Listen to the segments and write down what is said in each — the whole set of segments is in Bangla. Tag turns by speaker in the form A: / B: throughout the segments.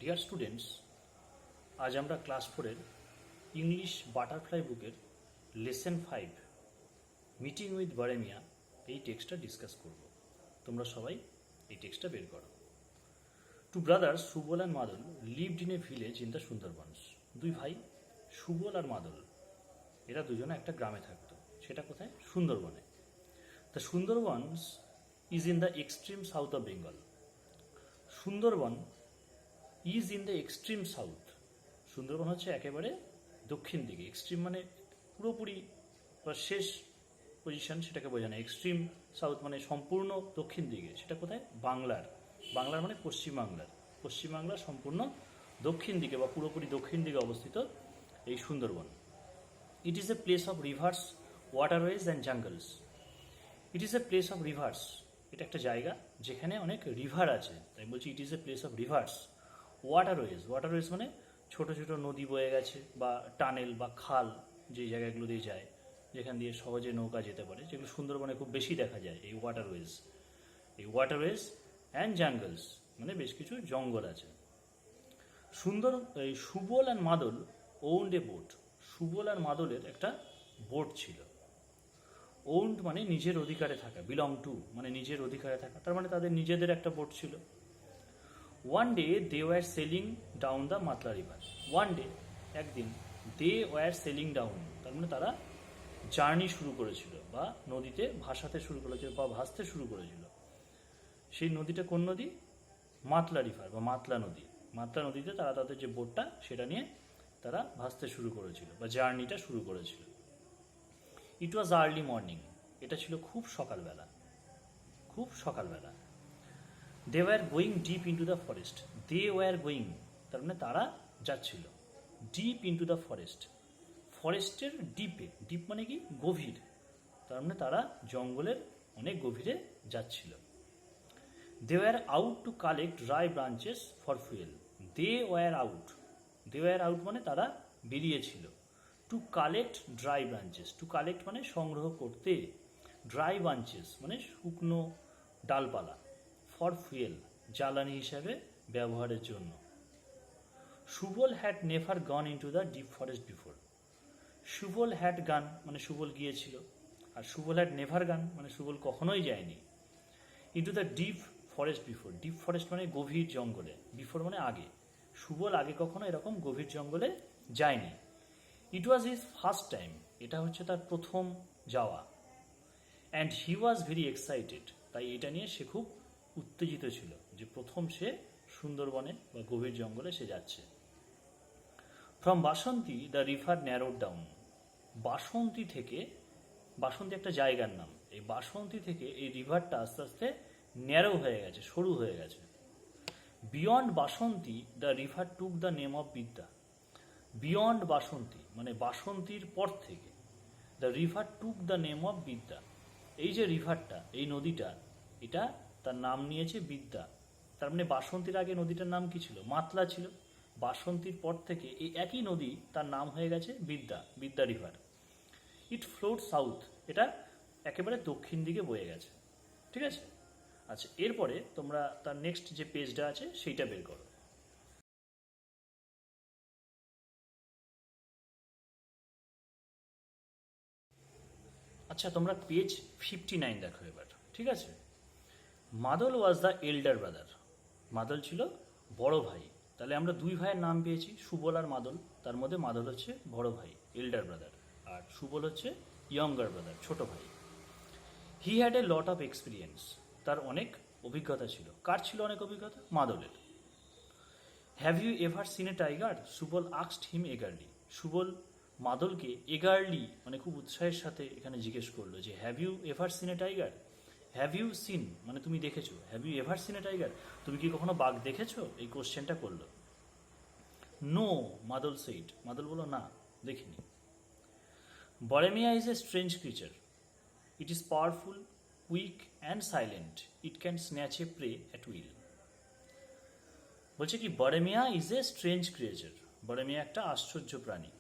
A: ডিয়ার স্টুডেন্টস, আজ আমরা ক্লাস 4-এর ইংলিশ বাটারফ্লাই বুকের লেসন 5 মিটিং উইথ বারেমিয়া এই টেক্সটটা ডিসকাস করব। তোমরা সবাই এই টেক্সটটা বের করো। টু ব্রাদার্স সুবল অ্যান্ড মাদল lived in a village in the Sundarbans. দুই ভাই সুবল আর মাদল এরা দুজনে একটা গ্রামে থাকতো। সেটা কোথায়? সুন্দরবনে। The Sundarbans is in the extreme south of Bengal. Sundarban is in the extreme south. Sundarban হচ্ছে একেবারে দক্ষিণ দিকে। এক্সট্রিম মানে পুরোপুরি বা শেষ পজিশন, সেটাকে বোঝানো। এক্সট্রিম সাউথ মানে সম্পূর্ণ দক্ষিণ দিকে। সেটা কোথায়? বাংলার। বাংলার মানে পশ্চিমবাংলার। পশ্চিমবাংলার সম্পূর্ণ দক্ষিণ দিকে বা পুরোপুরি দক্ষিণ দিকে অবস্থিত এই Sundarban. It is a place of rivers, waterways and jungles. It is a place of rivers. এটা একটা জায়গা যেখানে অনেক রিভার আছে, তাই বলছি it is a place of rivers. Waterways, waterways মানে ছোট ছোট নদী বয়ে গেছে বা টানেল বা খাল, যে জায়গাগুলো দিয়ে যায়, যেখান দিয়ে সহজে নৌকা যেতে পারে, যেগুলো সুন্দরবনে খুব বেশি দেখা যায়। এই ওয়াটারওয়েজ, এই ওয়াটারওয়েজ অ্যান্ড জাঙ্গলস মানে বেশ কিছু জঙ্গল আছে। এই সুবল অ্যান্ড মাদল ওন্ড এ বোট। সুবল আর মাদলের একটা বোট ছিল। ওন্ড মানে নিজের অধিকারে থাকা, বিলং টু মানে নিজের অধিকারে থাকা, তার মানে তাদের নিজেদের একটা বোট ছিল। One day they were sailing down the Matla river. One day একদিন, দে ওয়ার সেলিং ডাউন তার মানে তারা জার্নি শুরু করেছিল বা নদীতে ভাসাতে শুরু করেছিল বা ভাসতে শুরু করেছিল। সেই নদীটা কোন নদী? মাতলা রিভার বা মাতলা নদী। মাতলা নদীতে তারা তাদের যে বোটটা সেটা নিয়ে তারা ভাসতে শুরু করেছিল বা জার্নিটা শুরু করেছিল। It was early morning. এটা ছিল খুব সকালবেলা, খুব সকালবেলা। They were going deep into the forest. They were going তার মানে তারা যাচ্ছিল ডিপ ইন্টু দ্য ফরেস্ট। ফরেস্টের ডিপে, ডিপ মানে কি? গভীর। তার মানে তারা জঙ্গলের অনেক গভীরে যাচ্ছিল। They were out to collect dry branches for fuel. They were out, they were out মানে তারা বেরিয়েছিল। To collect dry branches, to collect মানে সংগ্রহ করতে, ড্রাই ব্রাঞ্চেস মানে শুকনো ডালপালা, ফর ফুয়েল জ্বালানি হিসাবে ব্যবহারের জন্য। Subal had never gone into the deep forest before. Subal had গান মানে সুবল গিয়েছিল, আর সুবল হ্যাড নেভার গান মানে সুবল কখনোই যায়নি into the deep forest before. Deep forest মানে গভীর জঙ্গলে, বিফোর মানে আগে। সুবল আগে কখনো এরকম গভীর জঙ্গলে যায়নি। ইট ওয়াজ হিজ ফার্স্ট টাইম, এটা হচ্ছে তার প্রথম যাওয়া। And he was very excited, তাই এটা নিয়ে সে খুব উত্তেজিত ছিল যে প্রথম সে সুন্দরবনে বা গভীর জঙ্গলে সে যাচ্ছে। From Basanti the river narrowed down. Basanti থেকে, বাসন্তী একটা জায়গার নাম, এই বাসন্তী থেকে এই রিভারটা আস্তে আস্তে ন্যারো হয়ে গেছে, সরু হয়ে গেছে। Beyond Basanti the river took the name of বিদ্যা। বিয়ন্ড বাসন্তী মানে বাসন্তীর পর থেকে, the river took the name of বিদ্যা। এই যে রিভারটা, এই নদীটা, এটা তার নাম নিয়েছে বিদ্যা। তার মানে বাসন্তীর আগে নদীটার নাম কি ছিল? মাতলা ছিল। বাসন্তীর পর থেকে এই একই নদী তার নাম হয়ে গেছে বিদ্যা, বিদ্যা রিভার। ইট ফ্লোড সাউথ, এটা একেবারে দক্ষিণ দিকে বয়ে গেছে। ঠিক আছে? আচ্ছা, এরপরে তোমরা তার নেক্সট যে পেজটা আছে সেইটা বের করো। আচ্ছা, তোমরা পেজ 59 দেখো এবার। ঠিক আছে? মাদল ওয়াজ দ্য এল্ডার ব্রাদার। মাদল ছিল বড় ভাই। তাহলে আমরা দুই ভাইয়ের নাম পেয়েছি, সুবল আর মাদল। তার মধ্যে মাদল হচ্ছে বড় ভাই, এল্ডার ব্রাদার, আর সুবল হচ্ছে ইয়ঙ্গার ব্রাদার, ছোট ভাই। He had a lot of experience, তার অনেক অভিজ্ঞতা ছিল। কার ছিল অনেক অভিজ্ঞতা? মাদলের। Have you ever seen a tiger? Subal আক্সড হিম এগারলি। সুবল মাদলকে এগারলি মানে খুব উৎসাহের সাথে এখানে জিজ্ঞেস করলো যে have you ever seen a tiger. Have you seen মানে তুমি দেখেছো, have you ever seen a tiger, তুমি কি কখনো বাঘ দেখেছো? এই কোশ্চেনটা করলো। নো, মাদল সেইড, মাদল বলো না, দেখিনি। Boremia is a strange creature. It is powerful, quick and silent. It can snatch a prey at will. বলছে কি Boremia is a strange creature. Boremia একটা আশ্চর্য প্রাণী।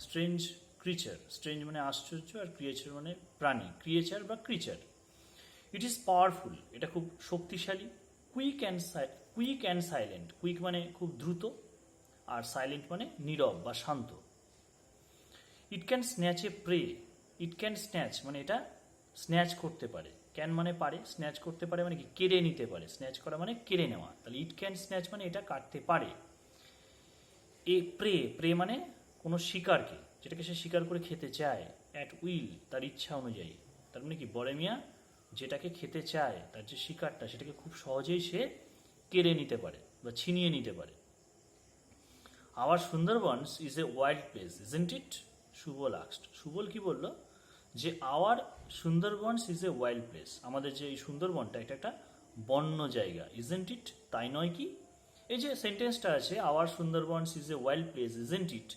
A: স্ট্রেঞ্জ ক্রিচার, স্ট্রেঞ্জ মানে আশ্চর্য, আর ক্রিয়েচার মানে প্রাণী, ক্রিয়েচার বা ক্রিচার। ইট ইজ পাওয়ারফুল, এটা খুব শক্তিশালী। Quick and silent. কুইক মানে খুব দ্রুত, আর সাইলেন্ট মানে নীরব বা শান্ত। It can snatch a prey. It can snatch মানে এটা স্ন্যাচ করতে পারে। ক্যান মানে পারে, স্ন্যাচ করতে পারে মানে কি কেড়ে নিতে পারে। স্ন্যাচ করা মানে কেড়ে নেওয়া। তাহলে ইট ক্যান স্ন্যাচ মানে এটা কাটতে পারে। এ প্রে, প্রে মানে কোনো শিকারকে, যেটাকে সে শিকার করে খেতে চায়, অ্যাট উইল তার ইচ্ছা অনুযায়ী। তার মানে কি বড় মিয়া যেটাকে খেতে চায়, তার যে শিকারটা, সেটাকে খুব সহজেই সে কেড়ে নিতে পারে বা ছিনিয়ে নিতে পারে। Our Sundarbans is a wild place isn't it? Subal asked. Subal কি বলল? যে our Sundarbans is a wild place, আমাদের যে এই সুন্দরবনটা এটা একটা বন্য জায়গা। Isn't it? তাই নয় কি? এই যে সেন্টেন্সটা আছে our Sundarbans is a wild place isn't it,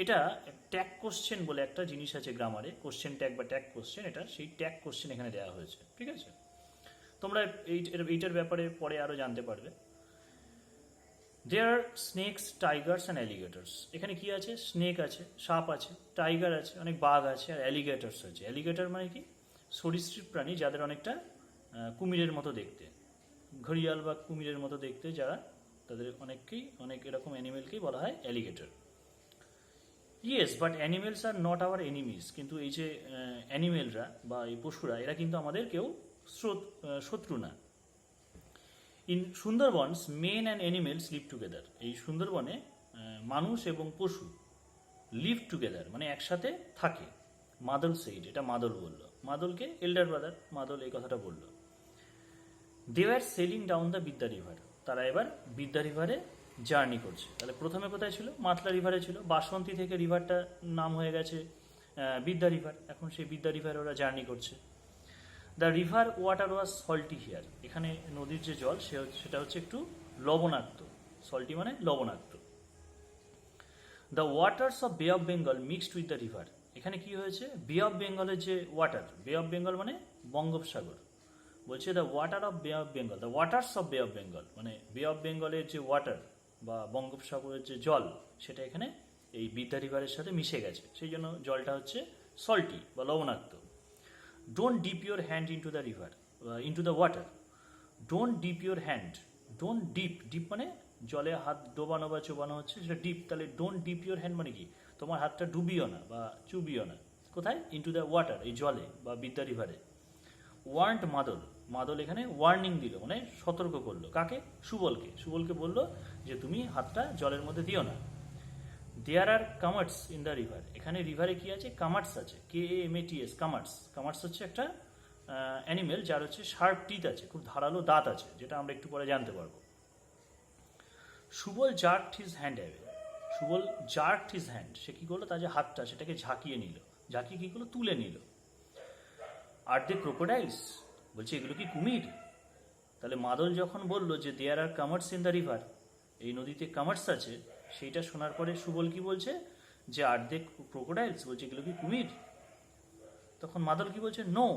A: এটা ট্যাগ কোশ্চেন বলে একটা জিনিস আছে গ্রামারে, কোশ্চেন ট্যাগ বা ট্যাগ কোশ্চেন, এটা সেই ট্যাগ কোশ্চেন এখানে দেওয়া হয়েছে। ঠিক আছে, তোমরা এইটার ব্যাপারে পরে আরো জানতে পারবে। দেয়ার আর স্নেকস, টাইগার্স অ্যান্ড অ্যালিগেটর্স। এখানে কি আছে? স্নেক আছে, সাপ আছে, টাইগার আছে, অনেক বাঘ আছে, আর অ্যালিগেটর্স আছে। অ্যালিগেটর মানে কি? সরীসৃপ প্রাণী যাদের অনেকটা কুমিরের মতো দেখতে, ঘড়িয়াল বা কুমিরের মতো দেখতে যারা, তাদের অনেক এরকম অ্যানিমেলকেই বলা হয় alligator. Yes, but animals are not our enemies. কিন্তু এই যে অ্যানিমেলরা বা এই পশুরা, এরা কিন্তু আমাদের কেউ শত্রু না। In Sundarbans men and animals live together. এই সুন্দরবনে মানুষ এবং পশু লিভ টুগেদার মানে একসাথে থাকে। মাদল সেইড, এটা মাদল বলল। মাদলকে এল্ডার ব্রাদার মাদল এই কথাটা বলল। দে আর সেলিং ডাউন দ্য বিদ্যা রিভার। তারা এবার বিদ্যা রিভারে জার্নি করছে। তাহলে প্রথমে কোথায় ছিল? মাতলা রিভারে ছিল। বাসন্তী থেকে রিভারটার নাম হয়ে গেছে বিদ্যা রিভার। এখন সেই বিদ্যা রিভারে ওরা জার্নি করছে। The river water was salty here. এখানে নদীর যে জল সেটা হচ্ছে একটু লবণাক্ত। সল্টি মানে লবণাক্ত। দ্য ওয়াটার্স অফ বে of Bengal mixed with the river. এখানে কি হয়েছে? বে অফ বেঙ্গলের যে ওয়াটার, বে অফ বেঙ্গল মানে বঙ্গোপসাগর, বলছে দ্য ওয়াটার অফ বে of Bengal, the waters of বে অফ বেঙ্গল মানে বে অফ বেঙ্গলের যে ওয়াটার বা বঙ্গোপসাগরের যে জল, সেটা এখানে এই বিদ্যা রিভারের সাথে মিশে গেছে, সেই জন্য জলটা হচ্ছে সল্টি বা লবণাক্ত। Don't deep your hand into the river, into the water. Don't deep your hand, don't deep, deep মানে জলে হাত ডোবানো বা চোবানো হচ্ছে, সেটা ডিপ। তাহলে ডোন্ট ডিপ ইউর হ্যান্ড মানে কি? তোমার হাতটা ডুবিও না বা চুবিও না। কোথায়? ইন্টু দ্য ওয়াটার, এই জলে বা বিদ্যা রিভারে। ওয়ার্ন্ট মাদল, মাদল এখানে ওয়ার্নিং দিল মানে সতর্ক করলো। কাকে? সুবলকে। সুবলকে বলল যে তুমি হাতটা জলের মধ্যে দিও না। দেয়ার আর কামার্স ইন দ্য রিভার। এখানে রিভারে কি আছে? কামার্স আছে, KAMATS, কামার্স। কামার্স হচ্ছে একটা অ্যানিমেল যার হচ্ছে শার্প টিথ আছে, খুব ধারালো দাঁত আছে, যেটা আমরা একটু পরে জানতে পারবো। Subal jerked his hand away. Subal jerked his hand, সে কি করলো? তার যে হাতটা সেটাকে ঝাঁকিয়ে নিল। ঝাঁকিয়ে কি করলো? তুলে নিল। আর দে ক্রোকোডাইলস, বলছে এগুলো কি কুমির? তাহলে মাদল যখন বলল যে দেয়ার আর কামার্স ইন দ্য রিভার, এই নদীতে কামার্স আছে, সেইটা শোনার পরে সুবল কি বলছে? যে আর দে ক্রোকোডাইলস, বলছে এগুলো কি কুমির? তখন মাদল কি বলছে? No,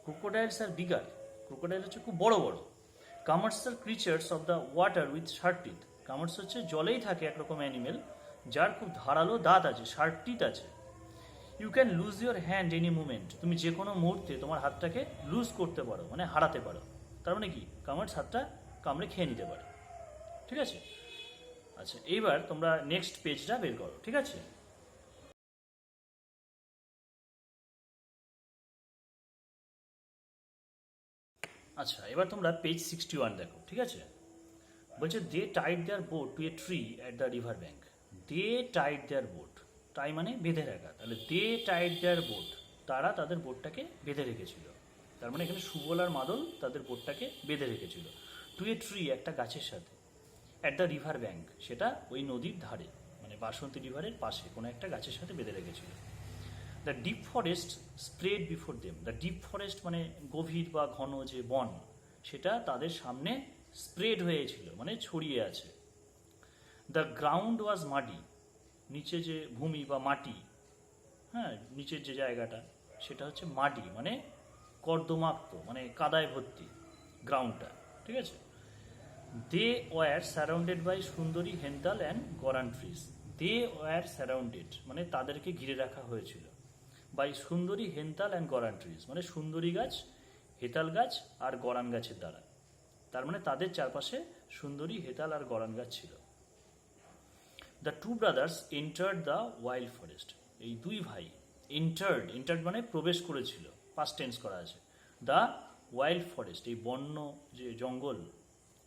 A: crocodiles are bigger. Crocodile হচ্ছে খুব বড় বড়। Kamots are creatures of the water with sharp teeth. কামার্স হচ্ছে জলেই থাকে একরকম অ্যানিমেল যার খুব ধারালো দাঁত আছে, শার্প টিথ আছে। You can lose your hand any movement. তুমি যে কোনো মুহূর্তে তোমার হাতটাকে লুজ করতে পারো মানে হারাতে পারো। তার মানে কি? কামার্স হাতটা কামড়ে খেয়ে নিতে পারে। ঠিক আছে, আচ্ছা এইবার তোমরা নেক্সট পেজটা বের করো। ঠিক আছে, আচ্ছা এবার তোমরা পেজ 61 দেখো। ঠিক আছে, বলছে they tied their boat to a tree at the river bank. They tied their boat, tie মানে বেঁধে রাখা। তাহলে দে টাইড দেয়ার বোট, তারা তাদের বোটটাকে বেঁধে রেখেছিল। তার মানে এখানে সুবল আর মাদল তাদের বোটটাকে বেঁধে রেখেছিল টু এ ট্রি, একটা গাছের সাথে, অ্যাট দ্য রিভার ব্যাঙ্ক, সেটা ওই নদীর ধারে মানে বাসন্তী রিভারের পাশে কোনো একটা গাছের সাথে বেঁধে রেখেছিল। The deep forest spread before them. The deep forest মানে গভীর বা ঘন যে বন, সেটা তাদের সামনে স্প্রেড হয়েছিল মানে ছড়িয়ে আছে। দ্য গ্রাউন্ড ওয়াজ মাডি, নিচে যে ভূমি বা মাটি, হ্যাঁ নিচের যে জায়গাটা সেটা হচ্ছে মাটি মানে কর্দমাক্ত মানে কাদায় ভর্তি গ্রাউন্ডটা। ঠিক আছে, দে were surrounded by sundari hental and goran trees. They were surrounded মানে তাদেরকে ঘিরে রাখা হয়েছিল by sundari hental and goran trees মানে সুন্দরী গাছ, হেতাল গাছ আর গরান গাছের দ্বারা। তার মানে তাদের চারপাশে সুন্দরী, হেতাল আর গরান গাছ ছিল। The two brothers entered the wild forest, এই দুই ভাই এন্টার্ড মানে প্রবেশ করেছিল, পাস্ট টেন্স করা আছে। দ্য ওয়াইল্ড ফরেস্ট, এই বন্য যে জঙ্গল,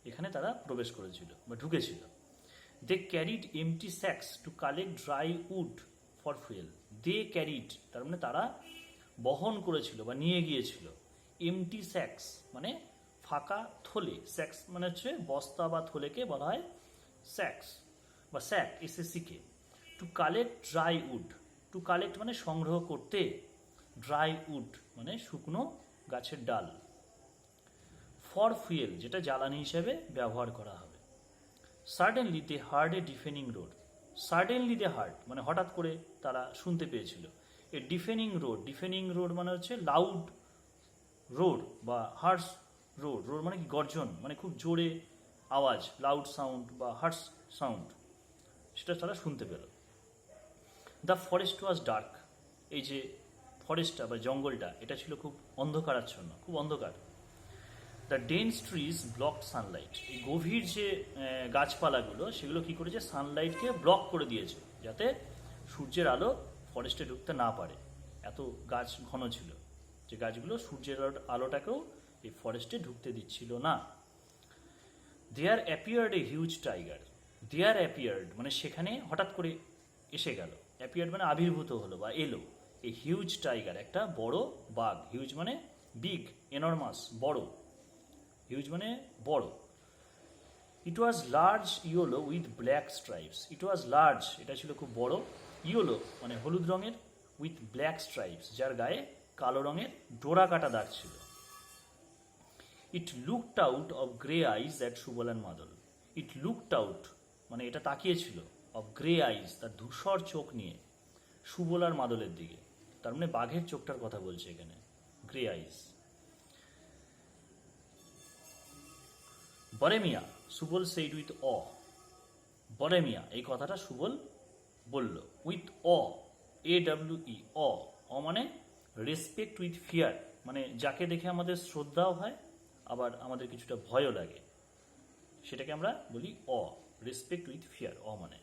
A: এখানে তারা প্রবেশ করেছিল বা ঢুকেছিল। They carried empty sacks to collect dry wood for fuel. They carried, তার মানে তারা বহন করেছিল বা নিয়ে গিয়েছিল। এমটি স্যাক্স মানে ফাঁকা থলে, স্যাক্স মানে হচ্ছে বস্তা বা থলেকে বলা হয় স্যাক্স বা স্যাক, এসএসিকে। To collect dry wood, to collect মানে সংগ্রহ করতে, ড্রাই উড মানে শুকনো গাছের ডাল, ফর ফুয়েল যেটা জ্বালানি হিসেবে ব্যবহার করা হবে। Suddenly they heard a deafening roar, suddenly they heard মানে হঠাৎ করে তারা শুনতে পেয়েছিল। এ ডিফেনিং রোড মানে হচ্ছে লাউড রোড বা হার্স রোড, রোড মানে কি গর্জন, মানে খুব জোরে আওয়াজ, লাউড সাউন্ড বা হার্স সাউন্ড, সেটা তারা শুনতে পেল। দ্য ফরেস্ট ওয়াজ ডার্ক, এই যে ফরেস্টটা বা জঙ্গলটা এটা ছিল খুব অন্ধকারাচ্ছন্ন, খুব অন্ধকার। The dense trees blocked sunlight, এই গভীর যে গাছপালাগুলো সেগুলো কি করেছে, সানলাইটকে ব্লক করে দিয়েছে, যাতে সূর্যের আলো ফরেস্টে ঢুকতে না পারে। এত গাছ ঘন ছিল যে গাছগুলো সূর্যের আলোটাকেও এই ফরেস্টে ঢুকতে দিচ্ছিল না। There appeared a huge tiger, there appeared মানে সেখানে হঠাৎ করে এসে গেল, অ্যাপিয়ার্ড মানে আবির্ভূত হলো বা এলো, এই হিউজ টাইগার একটা বড় বাঘ, হিউজ মানে বিগ, এনরমাস বড়, হিউজ মানে বড়। It was large yellow with black stripes, it was large এটা ছিল খুব বড়, ইয়েলো মানে হলুদ রঙের, উইথ ব্ল্যাক স্ট্রাইপস যার গায়ে কালো রঙের ডোরা কাটা দাগ ছিল। It looked out of grey eyes at Subal and মাদল, ইট লুকড আউট মানে এটা তাকিয়েছিল, অফ গ্রে আইজ তার ধূসর চোখ নিয়ে, সুবল আর মাদলের দিকে, তার মানে বাঘের চোখটার কথা বলছে এখানে, grey eyes. Boremia, Subal said with awe, Boremia এই কথাটা সুবল বলল, উইথ অ, AWE অ মানে রেসপেক্ট উইথ ফিয়ার, মানে যাকে দেখে আমাদের শ্রদ্ধাও হয় আবার আমাদের কিছুটা ভয়ও লাগে, সেটাকে আমরা বলি অ, রেসপেক্ট উইথ ফিয়ার, অ মানে।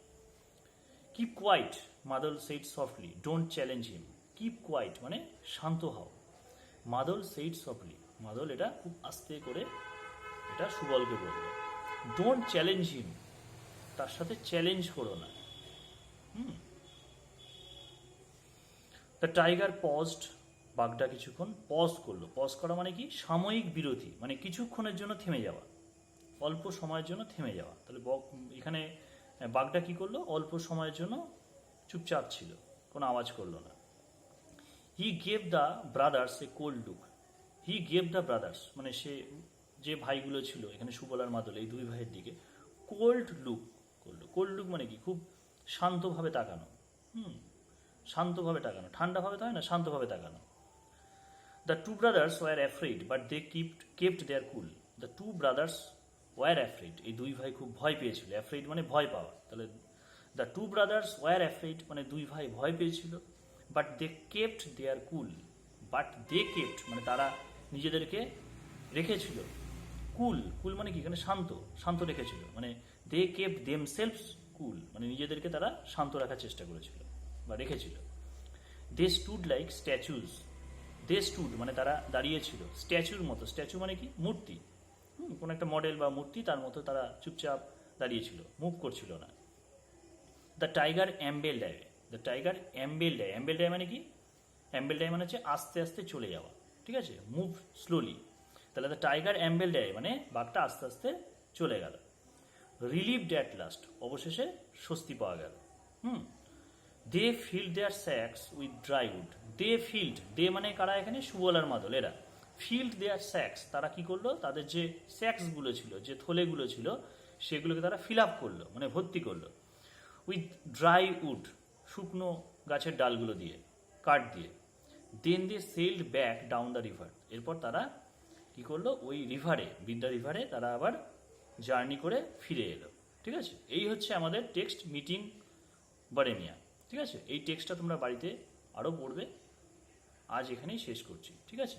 A: কিপ কোয়াইট, মাদল said softly, don't challenge him, keep quiet মানে শান্ত হও, মাদল সেইড সফটলি, মাদল এটা খুব আস্তে করে এটা সুবলকে বলল। ডোন্ট চ্যালেঞ্জ হিম, তার সাথে চ্যালেঞ্জ করো না। দ্য টাইগার পজড, বাঘটা কিছুক্ষণ পজ করলো, পজ করা মানে কি সাময়িক বিরতি, মানে কিছুক্ষণের জন্য থেমে যাওয়া, অল্প সময়ের জন্য থেমে যাওয়া। তাহলে এখানে বাঘটা কি করলো, অল্প সময়ের জন্য চুপচাপ ছিল, কোনো আওয়াজ করলো না। He gave the brothers A cold look, he gave the brothers মানে সে যে ভাইগুলো ছিল এখানে সুবল আর মাদল এই দুই ভাইয়ের দিকে কোল্ড লুক করলো। কোল্ড লুক মানে কি খুব শান্তভাবে তাকানো, শান্তভাবে তাকানো, ঠান্ডাভাবে তো হয় না, শান্তভাবে তাকানো। The two brothers were afraid but they kept their cool, the two brothers were afraid এই দুই ভাই খুব ভয় পেয়েছিল, অ্যাফ্রেড মানে ভয় পাওয়া, তাহলে the two brothers were afraid মানে দুই ভাই ভয় পেয়েছিল, but they kept their cool, but they kept মানে তারা নিজেদেরকে রেখেছিল, কুল, কুল মানে কি এখানে শান্ত, শান্ত রেখেছিল, মানে দে কেপ্ট দেমসেলভস কুল মানে নিজেদেরকে তারা শান্ত রাখার চেষ্টা করেছিল বা রেখেছিল। দে স্টুড লাইক স্ট্যাচুজ, দে স্টুড মানে তারা দাঁড়িয়েছিল স্ট্যাচুর মতো, স্ট্যাচু মানে কি মূর্তি, কোন একটা মডেল বা মূর্তি তার মতো তারা চুপচাপ দাঁড়িয়েছিল, মুভ করছিল না। The tiger ambled away, the tiger ambled away, ambled away মানে কি, অ্যাম্বেল ডায় মানে হচ্ছে আস্তে আস্তে চলে যাওয়া, ঠিক আছে, মুভ স্লোলি। তাহলে দ্য টাইগার অ্যাম্বেল ডায় মানে বাঘটা আস্তে আস্তে চলে গেল। রিলিভড অ্যাট লাস্ট অবশেষে স্বস্তি পাওয়া গেল। They filled their sacks with dry wood, they filled, they মানে কারা এখানে সুবল আর মাদল, এরা ফিল্ড দেয়ার স্যাক্স তারা কি করলো, তাদের যে স্যাক্সগুলো ছিল, যে থলেগুলো ছিল সেগুলোকে তারা ফিল আপ করলো মানে ভর্তি করলো, উইথ ড্রাই উড শুকনো গাছের ডালগুলো দিয়ে, কাঠ দিয়ে। Then they sailed back down the river, এরপর তারা কি করলো, ওই রিভারে, বিদ্যা রিভারে তারা আবার জার্নি করে ফিরে এলো। ঠিক আছে, এই হচ্ছে আমাদের টেক্সট মিটিং বরেমিয়া। ঠিক আছে, এই টেক্সটটা তোমরা বাড়িতে আরও পড়বে। আজ এখানেই শেষ করছি। ঠিক আছে।